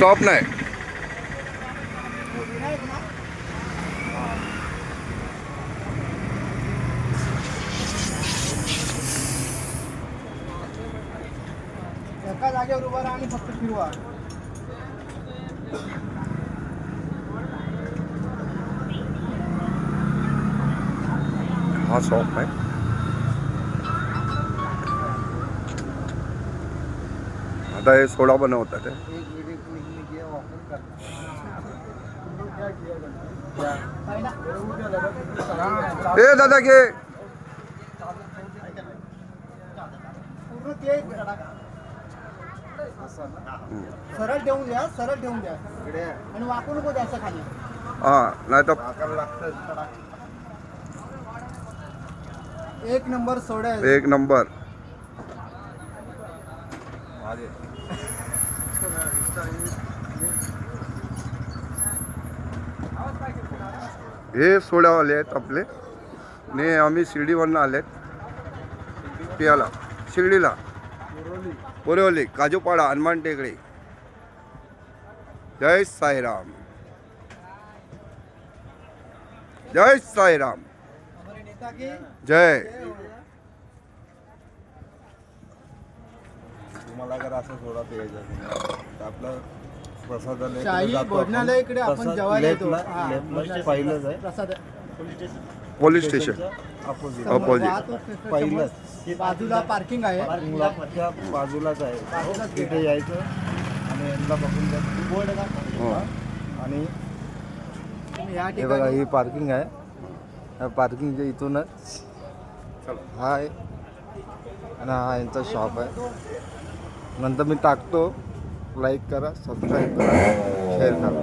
Shop नाही. एका जागेवर उभा राहा आणि फक्त फिरवा. हा शॉप आहे. आता हे सोडा बनवतात ते. ए दादा घे. पूर्ण ते सरळ ठेवून द्या, सरळ ठेवून द्या आणि वाकू नको द्यायचं खाली. हा नाही तर एक नंबर सोडा. एक नंबर. हे सोड्यावाले आहेत आपले. ने आम्ही शिर्डीवरनं आलेत पियाला. शिर्डीला बोरिवली काजूपाडा हनुमान टेकडी. जय साईराम. जय साईराम. हमारे नेता की जय. तुम्हाला अगर असं सोडा प्यायचं तर आपलं प्रसादालय शाही भोजनालयाकडे आपण जेवायला येतो. हा, पहिलंच आहे प्रसाद पोलीस स्टेशन अपोजिट वाहतूक पहिलंच बाजूला पार्किंग आहे. पार्किंगच्या बाजूलाच आहे. तिथे यायचं आणि यांना बघून द्यायचं. हो. आणि या हे बघा ठिकाणी ही पार्किंग आहे. ह्या पार्किंगच्या इथूनच हा आहे आणि हा यांचा शॉप आहे. नंतर मी टाकतो. लाईक करा, सबस्क्राईब करा, शेअर करा.